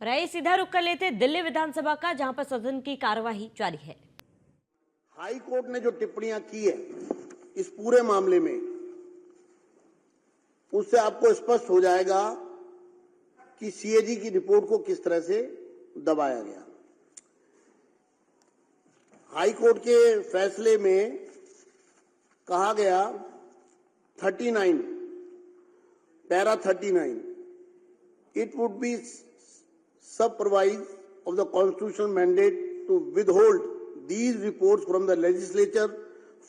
और आइए सीधा रुख कर लेते दिल्ली विधानसभा का, जहां पर सदन की कार्यवाही जारी है। हाई कोर्ट ने जो टिप्पणियां की है इस पूरे मामले में, उससे आपको स्पष्ट हो जाएगा कि सीएजी की रिपोर्ट को किस तरह से दबाया गया। हाई कोर्ट के फैसले में कहा गया 39 para 39, it would be supervised of the constitutional mandate to withhold these reports from the legislature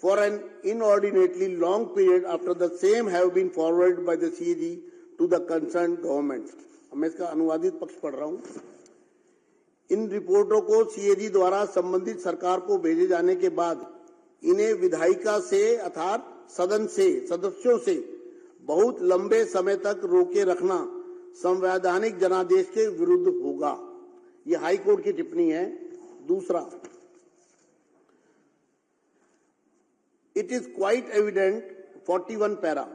for an inordinately long period after the same have been forwarded by the CAG to the concerned government। मैं इसका अनुवादित पक्ष पढ़ रहा हूं। इन रिपोर्टों को CAG द्वारा संबंधित सरकार को भेजे जाने के बाद इन्हें विधायिका से अर्थात सदन से सदस्यों से बहुत लंबे समय तक रोके रखना संवैधानिक जनादेश के विरुद्ध होगा। यह हाई कोर्ट की टिप्पणी है। दूसरा, it is quite evident 41 para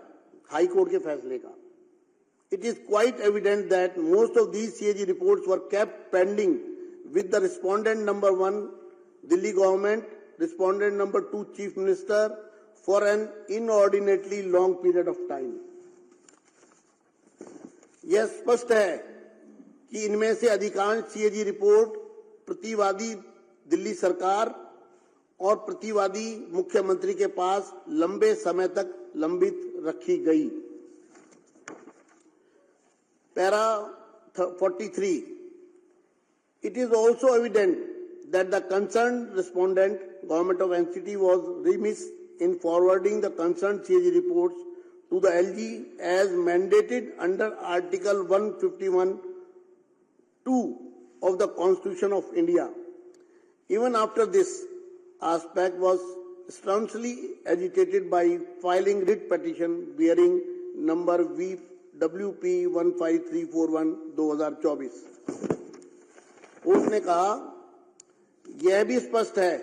high court के फैसले का, it is quite evident that most of these CAG reports were kept pending with the respondent number 1 Delhi government, respondent number 2 Chief Minister for an inordinately long period of time। यह स्पष्ट है कि इनमें से अधिकांश CAG रिपोर्ट प्रतिवादी दिल्ली सरकार और प्रतिवादी मुख्यमंत्री के पास लंबे समय तक लंबित रखी गई। Para 43, it is also evident that the concerned respondent, Government of NCT, was remiss in forwarding the concerned CAG reports to the LG as mandated under Article 151(2) of the Constitution of India. Even after this aspect was staunchly agitated by filing writ petition bearing number WP 15341/2024। Court ने कहा, यह भी स्पष्ट है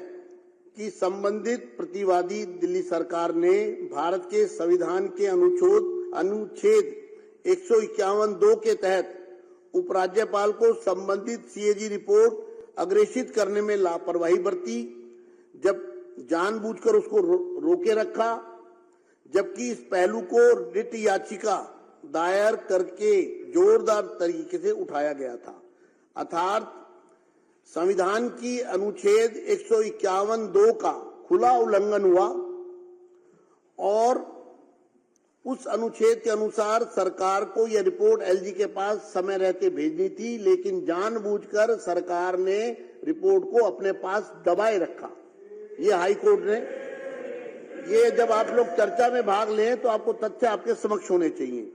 कि संबंधित प्रतिवादी दिल्ली सरकार ने भारत के संविधान के अनुच्छेद 151(2) के तहत उपराज्यपाल को संबंधित सीएजी रिपोर्ट अग्रेषित करने में लापरवाही बरती, जब जानबूझकर उसको रोके रखा, जबकि इस पहलू को रिट याचिका दायर करके जोरदार तरीके से उठाया गया था। अर्थात संविधान की अनुच्छेद 151(2) का खुला उल्लंघन हुआ और उस अनुच्छेद के अनुसार सरकार को यह रिपोर्ट एलजी के पास समय रहते भेजनी थी, लेकिन जानबूझकर सरकार ने रिपोर्ट को अपने पास दबाए रखा। ये हाई कोर्ट ने, ये जब आप लोग चर्चा में भाग लें तो आपको तथ्य आपके समक्ष होने चाहिए।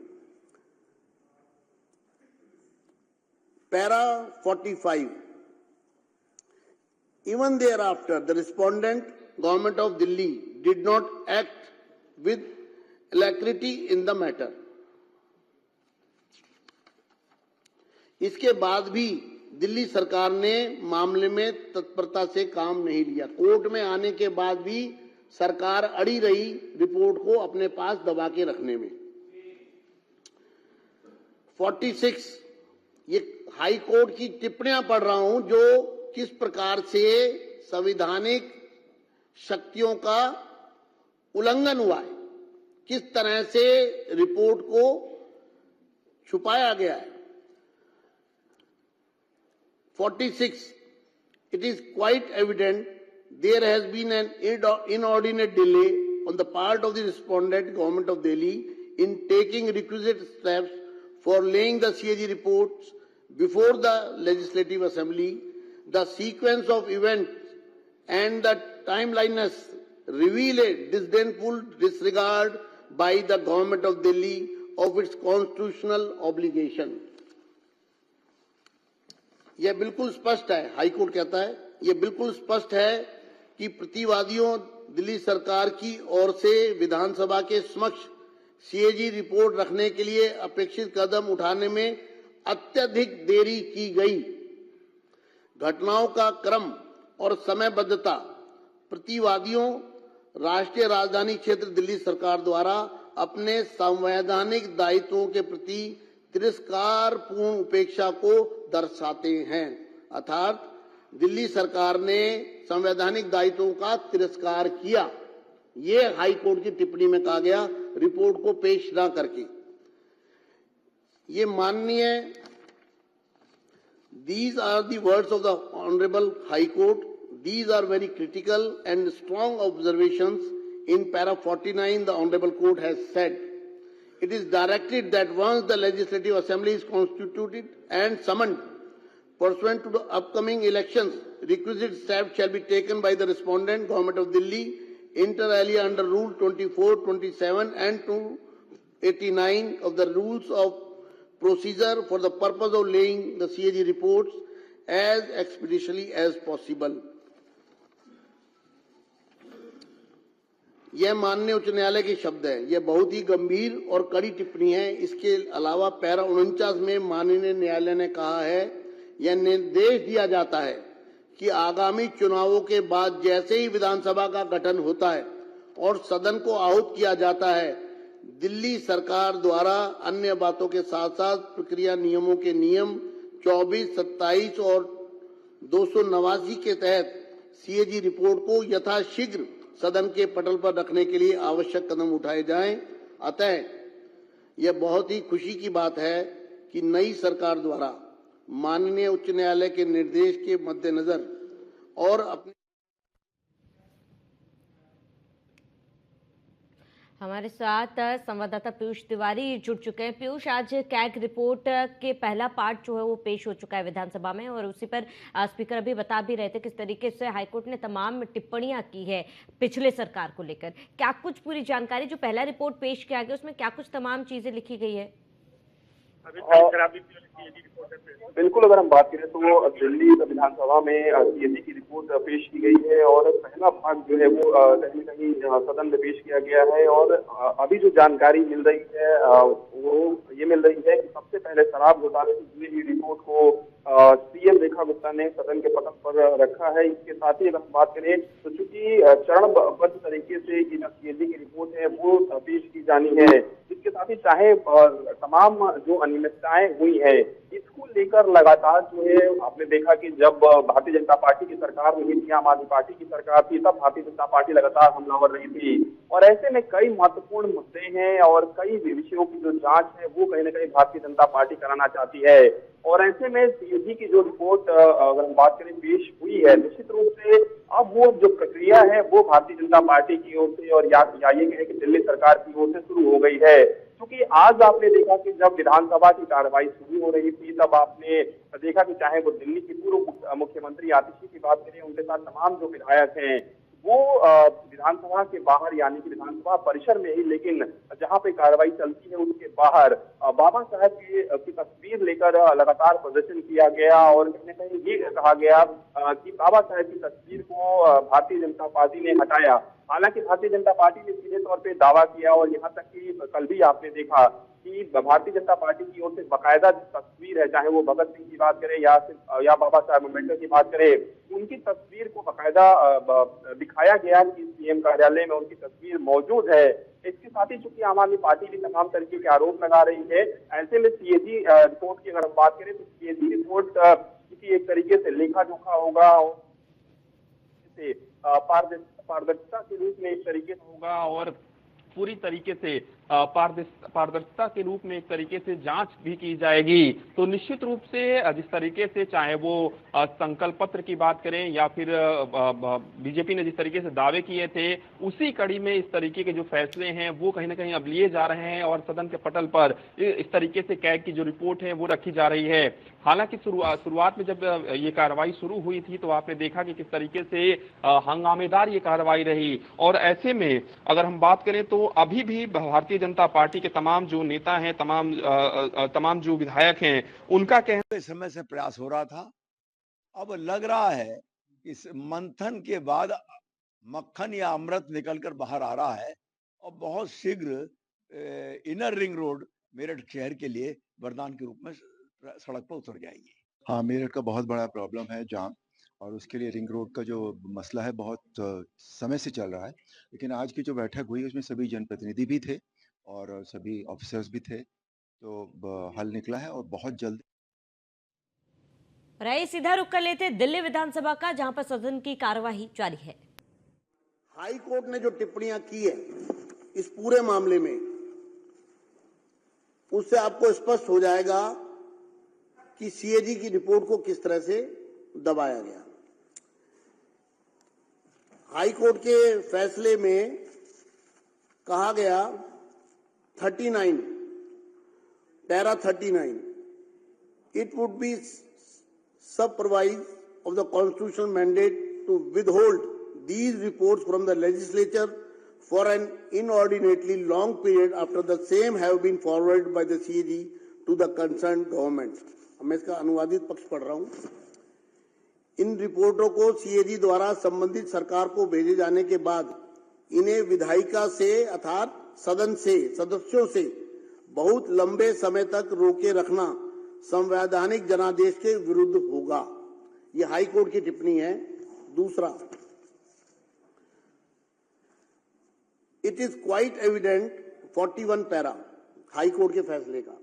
Para 45, even thereafter the respondent Government of Delhi did not act with alacrity in the matter। इसके बाद भी दिल्ली सरकार ने मामले में तत्परता से काम नहीं लिया। कोर्ट में आने के बाद भी सरकार अड़ी रही रिपोर्ट को अपने पास दबा के रखने में। 46, ये हाई कोर्ट की टिप्पणियां पढ़ रहा हूं जो किस प्रकार से संवैधानिक शक्तियों का उल्लंघन हुआ है, किस तरह से रिपोर्ट को छुपाया गया है। 46, it is quite evident there has been an inordinate delay on the part of the respondent Government of Delhi in taking requisite steps for laying the CAG reports before the Legislative Assembly. The sequence of events and the timeliness reveal a disdainful disregard by the Government of Delhi of its constitutional obligation। यह बिल्कुल स्पष्ट है, high court कहता है, यह बिल्कुल स्पष्ट है कि प्रतिवादियों दिल्ली सरकार की ओर से विधानसभा के समक्ष सीएजी रिपोर्ट रखने के लिए अपेक्षित कदम उठाने में अत्यधिक देरी की गई। घटनाओं का क्रम और समयबद्धता प्रतिवादियों राष्ट्रीय राजधानी क्षेत्र दिल्ली सरकार द्वारा अपने संवैधानिक दायित्वों के प्रति तिरस्कारपूर्ण उपेक्षा को दर्शाते हैं। अर्थात दिल्ली सरकार ने संवैधानिक दायित्वों का तिरस्कार किया, ये हाई कोर्ट की टिप्पणी में कहा गया, रिपोर्ट को पेश न करके। ये माननीय, these are the words of the Honorable High Court. These are very critical and strong observations. In para 49, the Honorable Court has said, it is directed that once the Legislative Assembly is constituted and summoned, pursuant to the upcoming elections, requisite steps shall be taken by the respondent, Government of Delhi, inter alia under Rule 24, 27 and 289 of the Rules of Procedure for the purpose of laying the CAG reports as expeditiously as possible. यह माननीय उच्च न्यायालय के शब्द है। यह बहुत ही गंभीर और कड़ी टिप्पणी है। इसके अलावा पैरा 49 में माननीय न्यायालय ने कहा है, यह निर्देश दिया जाता है कि आगामी चुनावों के बाद जैसे ही विधानसभा का गठन होता है और सदन को आहूत किया जाता है, दिल्ली सरकार द्वारा अन्य बातों के साथ साथ प्रक्रिया नियमों के नियम 24, 27 और 289 के तहत सीएजी रिपोर्ट को यथाशीघ्र सदन के पटल पर रखने के लिए आवश्यक कदम उठाए जाएं। अतः यह बहुत ही खुशी की बात है कि नई सरकार द्वारा माननीय उच्च न्यायालय के निर्देश के मद्देनजर और अपने हमारे साथ संवाददाता पीयूष तिवारी जुड़ चुके हैं। पीयूष, आज कैग रिपोर्ट के पहला पार्ट जो है वो पेश हो चुका है विधानसभा में और उसी पर स्पीकर अभी बता भी रहे थे किस तरीके से हाईकोर्ट ने तमाम टिप्पणियां की है पिछले सरकार को लेकर। क्या कुछ पूरी जानकारी, जो पहला रिपोर्ट पेश किया गया उसमें क्या कुछ तमाम चीजें लिखी गई है? बिल्कुल, अगर हम बात करें तो दिल्ली विधानसभा में सीएजी की रिपोर्ट पेश की गई है और पहला भाग जो है वो कहीं न कहीं सदन में पेश किया गया है। और अभी जो जानकारी मिल रही है वो ये मिल रही है कि सबसे पहले शराब घोटाले से जुड़ी हुई रिपोर्ट को सीएम रेखा गुप्ता ने सदन के पटल पर रखा है। इसके साथ ही अगर हम बात करें तो चूंकि चरणबद्ध तरीके से ये सीएजी की रिपोर्ट है वो पेश की जानी है, इसके साथ ही चाहे तमाम जो अनियमितताएं हुई है इसको लेकर लगातार जो है आपने देखा कि जब भारतीय जनता पार्टी की सरकार नहीं थी, आम आदमी पार्टी की सरकार थी, तब भारतीय जनता पार्टी लगातार हमलावर रही थी। और ऐसे में कई महत्वपूर्ण मुद्दे हैं और कई विषयों की जो जांच है वो कहीं ना कहीं भारतीय जनता पार्टी कराना चाहती है। और ऐसे में सीएजी की जो रिपोर्ट अगर हम बात करें पेश हुई है, निश्चित रूप से अब वो जो प्रक्रिया है वो भारतीय जनता पार्टी की ओर से और या ये कहें कि दिल्ली सरकार की ओर से शुरू हो गई है। क्योंकि आज आपने देखा कि जब विधानसभा की कार्रवाई शुरू हो रही थी तब आपने देखा कि चाहे वो दिल्ली की पूर्व मुख्यमंत्री आतिशी की बात करें, उनके साथ तमाम जो विधायक हैं वो विधानसभा के बाहर यानी कि विधानसभा परिसर में ही, लेकिन जहां पे कार्रवाई चलती है उसके बाहर बाबा साहब की तस्वीर लेकर लगातार प्रदर्शन किया गया और कहीं न कहीं ये कहा गया कि बाबा साहब की तस्वीर को भारतीय जनता पार्टी ने हटाया। हालांकि भारतीय जनता पार्टी ने सीधे तौर पे दावा किया और यहाँ तक कि कल भी आपने देखा कि भारतीय जनता पार्टी की ओर से बाकायदा तस्वीर है, चाहे वो भगत सिंह की बात करें या बाबा साहब अम्बेडकर की बात करें, उनकी तस्वीर को बाकायदा दिखाया गया कि सीएम कार्यालय में उनकी तस्वीर मौजूद है। इसके साथ ही चूंकि आम आदमी पार्टी भी तमाम तरीके के आरोप लगा रही है, ऐसे में सीएजी रिपोर्ट की अगर हम बात करें तो सीएजी रिपोर्ट किसी एक तरीके से लेखा जोखा होगा, पारदर्शिता के रूप में एक तरीके से होगा और पूरी तरीके से पारदर्शिता के रूप में एक तरीके से जांच भी की जाएगी। तो निश्चित रूप से जिस तरीके से चाहे वो संकल्प पत्र की बात करें या फिर बीजेपी ने जिस तरीके से दावे किए थे, उसी कड़ी में इस तरीके के जो फैसले हैं वो कहीं ना कहीं अब लिए जा रहे हैं और सदन के पटल पर इस तरीके से कैग की जो रिपोर्ट है वो रखी जा रही है। हालांकि शुरुआत में जब ये कार्रवाई शुरू हुई थी तो आपने देखा कि किस तरीके से हंगामेदार ये कार्रवाई रही और ऐसे में अगर हम बात करें तो अभी भी भारतीय जनता पार्टी के तमाम जो नेता हैं, तमाम जो विधायक हैं, उनका कहना इस समय से प्रयास हो रहा था। अब लग रहा है इस मंथन के बाद मक्खन या अमृत निकलकर बाहर आ रहा है और बहुत शीघ्र इनर रिंग रोड मेरठ शहर के लिए वरदान के रूप में सड़क पर उतर जाएगी। हाँ, मेरठ का बहुत बड़ा प्रॉब्लम है जाम और उसके लिए रिंग रोड का जो मसला है बहुत समय से चल रहा है। लेकिन आज की जो बैठक हुई उसमें सभी जनप्रतिनिधि भी थे और सभी ऑफिसर्स भी थे। तो हल निकला है और बहुत जल्द। रही सीधा रुख कर लेते दिल्ली विधानसभा का, जहां पर सदन की कार्यवाही जारी है। हाई कोर्ट ने जो टिप्पणियां की है इस पूरे मामले में, उससे आपको स्पष्ट हो जाएगा कि सीएजी की रिपोर्ट को किस तरह से दबाया गया। हाई कोर्ट के फैसले में कहा गया 39 para 39, it would be supervised of the constitutional mandate to withhold these reports from the legislature for an inordinately long period after the same have been forwarded by the CAG to the concerned government। मैं इसका अनुवादित पक्ष पढ़ रहा हूं। इन रिपोर्टों को CAG द्वारा संबंधित सरकार को भेजे जाने के बाद इन्हें विधायिका से अर्थात सदन से सदस्यों से बहुत लंबे समय तक रोके रखना संवैधानिक जनादेश के विरुद्ध होगा। यह हाई कोर्ट की टिप्पणी है। दूसरा, it is quite evident 41 para high court के फैसले का,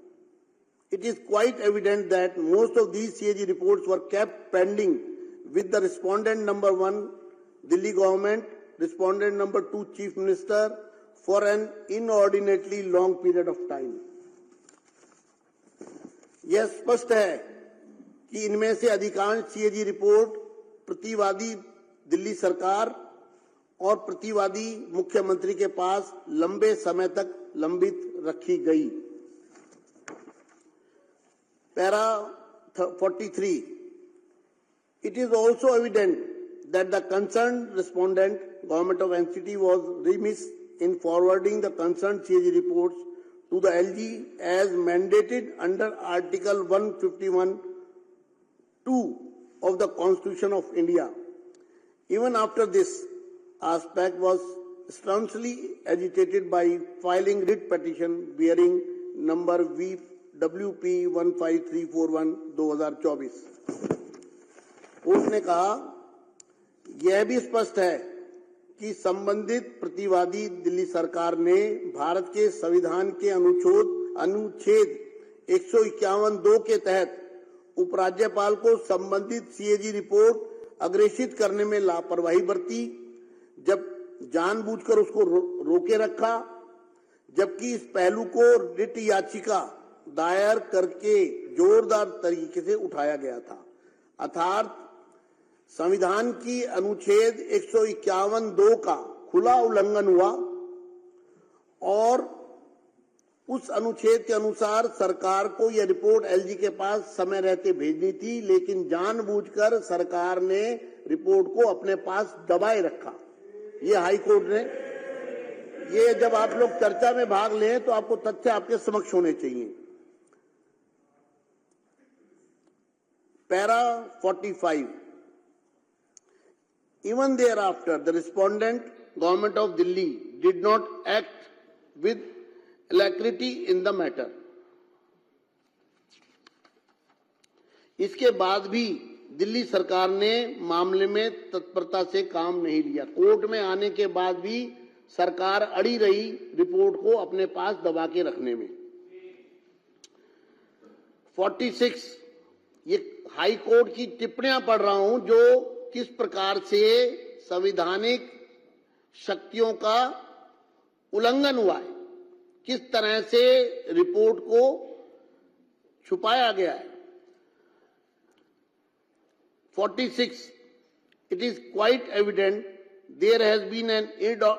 it is quite evident that most of these CAG reports were kept pending with the respondent number 1 Delhi government, respondent number 2 chief minister for an inordinately long period of time। यह स्पष्ट है कि इनमें से अधिकांश CAG रिपोर्ट प्रतिवादी दिल्ली सरकार और प्रतिवादी मुख्यमंत्री के पास लंबे समय तक लंबित रखी गई। Para 43, it is also evident that the concerned respondent, Government of NCT, was remiss in forwarding the concerned CAG reports to the LG as mandated under Article 151(2) of the Constitution of India. Even after this aspect was staunchly agitated by filing writ petition bearing number WP 15341 2024। Court ने कहा यह भी स्पष्ट है कि संबंधित प्रतिवादी दिल्ली सरकार ने भारत के संविधान के अनुच्छेद 151(2) के तहत उपराज्यपाल को संबंधित सीएजी रिपोर्ट अग्रेषित करने में लापरवाही बरती, जब जानबूझकर उसको रोके रखा, जबकि इस पहलू को रिट याचिका दायर करके जोरदार तरीके से उठाया गया था। अर्थात संविधान की अनुच्छेद 151(2) का खुला उल्लंघन हुआ और उस अनुच्छेद के अनुसार सरकार को यह रिपोर्ट एलजी के पास समय रहते भेजनी थी, लेकिन जानबूझकर सरकार ने रिपोर्ट को अपने पास दबाए रखा। ये हाई कोर्ट ने, ये जब आप लोग चर्चा में भाग लें तो आपको तथ्य आपके समक्ष होने चाहिए। Para 45, even thereafter the respondent Government of Delhi did not act with alacrity in the matter। इसके बाद भी दिल्ली सरकार ने मामले में तत्परता से काम नहीं लिया। कोर्ट में आने के बाद भी सरकार अड़ी रही रिपोर्ट को अपने पास दबा के रखने में। 46, ये हाई कोर्ट की टिप्पणियां पढ़ रहा हूं जो किस प्रकार से संवैधानिक शक्तियों का उल्लंघन हुआ है, किस तरह से रिपोर्ट को छुपाया गया है। 46, it is quite evident there has been an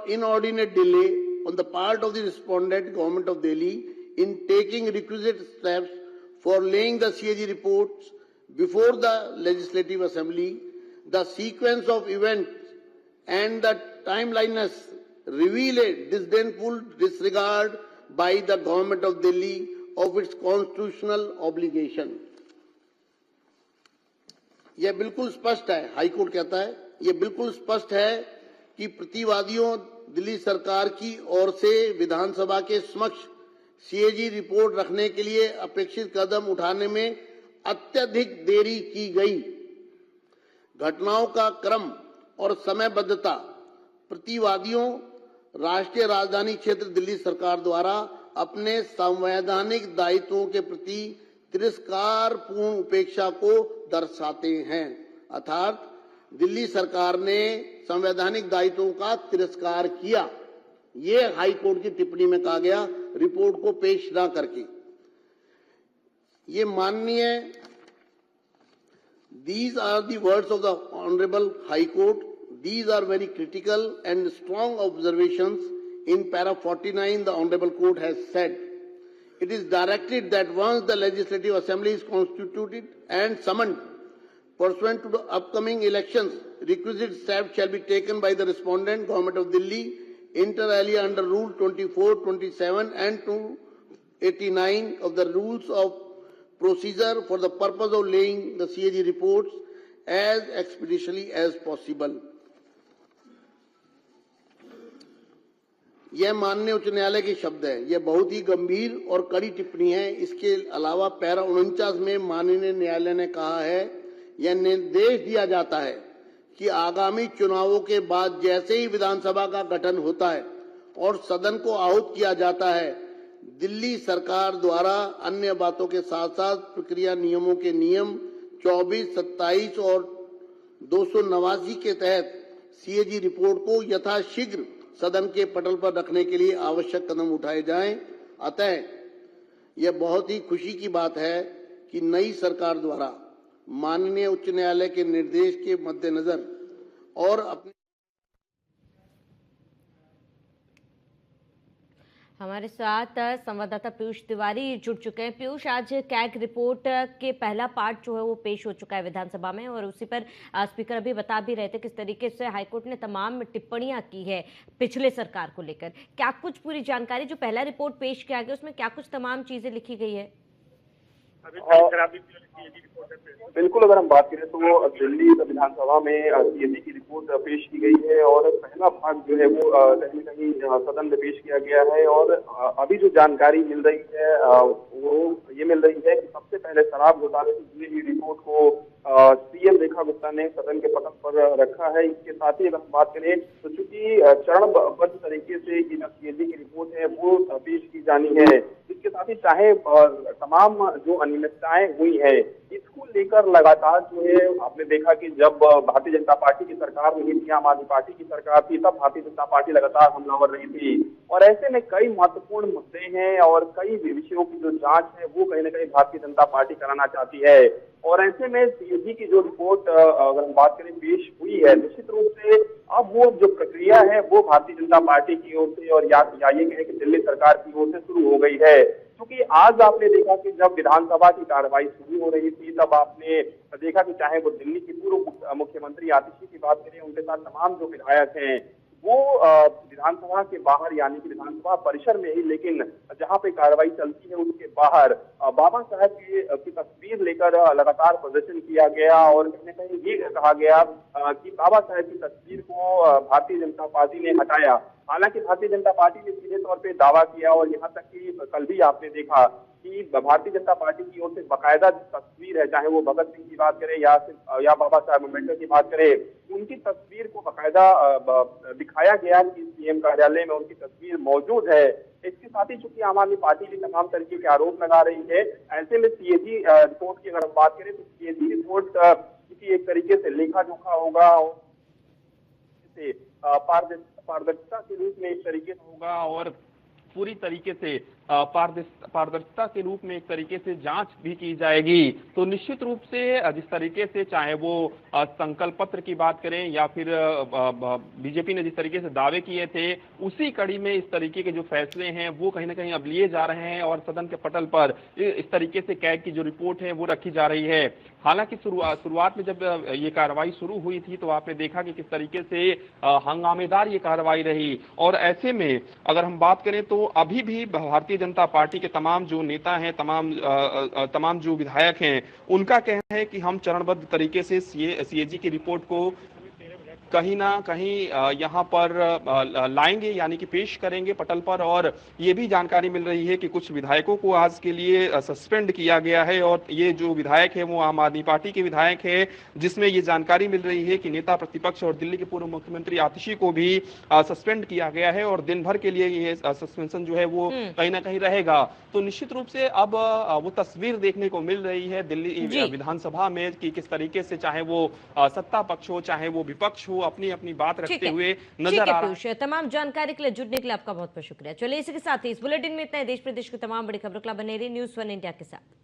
inordinate delay on the part of the respondent Government of Delhi in taking requisite steps for laying the CAG reports before the Legislative Assembly. The sequence of events and the timeliness reveal a disdainful disregard by the Government of Delhi of its constitutional obligation। यह बिल्कुल स्पष्ट है, high court कहता है, यह बिल्कुल स्पष्ट है कि प्रतिवादियों दिल्ली सरकार की ओर से विधानसभा के समक्ष सीएजी रिपोर्ट रखने के लिए अपेक्षित कदम उठाने में अत्यधिक देरी की गई। घटनाओं का क्रम और समयबद्धता प्रतिवादियों राष्ट्रीय राजधानी क्षेत्र दिल्ली सरकार द्वारा अपने संवैधानिक दायित्वों के प्रति तिरस्कारपूर्ण उपेक्षा को दर्शाते हैं। अर्थात दिल्ली सरकार ने संवैधानिक दायित्वों का तिरस्कार किया, ये हाई कोर्ट की टिप्पणी में कहा गया रिपोर्ट को पेश न करके। ये माननीय, these are the words of the Honorable High Court. These are very critical and strong observations. In para 49, the Honorable Court has said, it is directed that once the Legislative Assembly is constituted and summoned pursuant to the upcoming elections, requisite steps shall be taken by the respondent, Government of Delhi, inter alia under Rule 24, 27 and 289 of the Rules of Procedure for the purpose of laying the CAG reports as expeditiously as possible. यह माननीय उच्च न्यायालय के शब्द है। यह बहुत ही गंभीर और कड़ी टिप्पणी है। इसके अलावा पैरा 49 में माननीय न्यायालय ने कहा है, यह निर्देश दिया जाता है कि आगामी चुनावों के बाद जैसे ही विधानसभा का गठन होता है और सदन को आहूत किया जाता है, दिल्ली सरकार द्वारा अन्य बातों के साथ साथ प्रक्रिया नियमों के नियम 24, 27 और 289 के तहत सीएजी रिपोर्ट को यथाशीघ्र सदन के पटल पर रखने के लिए आवश्यक कदम उठाए जाएं। अतः यह बहुत ही खुशी की बात है कि नई सरकार द्वारा माननीय उच्च न्यायालय के निर्देश के मद्देनजर और अपने हमारे साथ संवाददाता पीयूष तिवारी जुड़ चुके हैं। पीयूष, आज कैग रिपोर्ट के पहला पार्ट जो है वो पेश हो चुका है विधानसभा में और उसी पर स्पीकर अभी बता भी रहे थे किस तरीके से हाईकोर्ट ने तमाम टिप्पणियां की है पिछले सरकार को लेकर। क्या कुछ पूरी जानकारी, जो पहला रिपोर्ट पेश किया गया उसमें क्या कुछ तमाम चीजें लिखी गई है? बिल्कुल, अगर हम बात करें तो दिल्ली विधानसभा में सीएजी की रिपोर्ट पेश की गई है और पहला भाग जो है वो कहीं न कहीं सदन में पेश किया गया है। और अभी जो जानकारी मिल रही है वो ये मिल रही है कि सबसे पहले शराब घोटाले से जुड़ी हुई रिपोर्ट को सीएम रेखा गुप्ता ने सदन के पटल पर रखा है। इसके साथ ही अगर हम बात करें तो चूंकि चरणबद्ध तरीके से ये सीएजी की रिपोर्ट है वो पेश की जानी है, इसके साथ ही चाहे तमाम जो अनियमितताएं हुई है इसको लेकर लगातार जो है आपने देखा कि जब भारतीय जनता पार्टी की सरकार नहीं थी, आम आदमी पार्टी की सरकार थी, तब भारतीय जनता पार्टी लगातार हमलावर रही थी। और ऐसे में कई महत्वपूर्ण मुद्दे हैं और कई विषयों की जो जांच है वो कहीं ना कहीं भारतीय जनता पार्टी कराना चाहती है। और ऐसे में सीएजी की जो रिपोर्ट अगर हम बात करें पेश हुई है, निश्चित रूप से अब वो जो प्रक्रिया है वो भारतीय जनता पार्टी की ओर से और या ये कहें कि दिल्ली सरकार की ओर से शुरू हो गई है। क्योंकि आज आपने देखा कि जब विधानसभा की कार्रवाई शुरू हो रही थी तब आपने देखा कि चाहे वो दिल्ली की पूर्व मुख्यमंत्री आतिशी की बात करें, उनके साथ तमाम जो विधायक हैं वो विधानसभा के बाहर यानी कि विधानसभा परिसर में ही, लेकिन जहां पे कार्रवाई चलती है उसके बाहर बाबा साहब की तस्वीर लेकर लगातार प्रदर्शन किया गया और कहीं न कहीं ये कहा गया कि बाबा साहब की तस्वीर को भारतीय जनता पार्टी ने हटाया। हालांकि भारतीय जनता पार्टी ने सीधे तौर पे दावा किया और यहाँ तक कि कल भी आपने देखा कि भारतीय जनता पार्टी की ओर से बाकायदा तस्वीर है, चाहे वो भगत सिंह की बात करें या बाबा साहब अम्बेडकर की बात करें, उनकी तस्वीर को बाकायदा दिखाया गया कि सीएम कार्यालय में उनकी तस्वीर मौजूद है। इसके साथ ही चूंकि आम आदमी पार्टी भी तमाम तरीके के आरोप लगा रही है, ऐसे में सीएजी रिपोर्ट की अगर हम बात करें तो सीएजी रिपोर्ट किसी एक तरीके से लेखा जोखा होगा, पारदर्शिता के रूप में एक तरीके से होगा और पूरी तरीके से पारदर्शिता के रूप में एक तरीके से जांच भी की जाएगी। तो निश्चित रूप से जिस तरीके से चाहे वो संकल्प पत्र की बात करें या फिर बीजेपी ने जिस तरीके से दावे किए थे, उसी कड़ी में इस तरीके के जो फैसले हैं वो कहीं ना कहीं अब लिए जा रहे हैं और सदन के पटल पर इस तरीके से कैग की जो रिपोर्ट है वो रखी जा रही है। हालांकि शुरुआत में जब ये कार्रवाई शुरू हुई थी तो आपने देखा कि किस तरीके से हंगामेदार ये कार्रवाई रही और ऐसे में अगर हम बात करें तो अभी भी भारतीय जनता पार्टी के तमाम जो नेता हैं, तमाम जो विधायक हैं, उनका कहना है कि हम चरणबद्ध तरीके से सीएजी की रिपोर्ट को कहीं ना कहीं यहाँ पर लाएंगे, यानी कि पेश करेंगे पटल पर। और ये भी जानकारी मिल रही है कि कुछ विधायकों को आज के लिए सस्पेंड किया गया है, और ये जो विधायक है वो आम आदमी पार्टी के विधायक है, जिसमें ये जानकारी मिल रही है कि नेता प्रतिपक्ष और दिल्ली के पूर्व मुख्यमंत्री आतिशी को भी सस्पेंड किया गया है, और दिन भर के लिए ये सस्पेंशन जो है वो कहीं ना कहीं रहेगा। तो निश्चित रूप से अब वो तस्वीर देखने को मिल रही है दिल्ली विधानसभा में कि किस तरीके से चाहे वो सत्ता पक्ष हो चाहे वो विपक्ष हो, अपनी अपनी बात रखते हुए नजर आ रहा है। तमाम जानकारी के लिए जुड़ने के लिए आपका बहुत बहुत शुक्रिया। चलिए इसी के साथ ही इस बुलेटिन में इतना ही। देश प्रदेश की तमाम बड़ी खबरों के लिए बने रहिए न्यूज़ 1 इंडिया के साथ।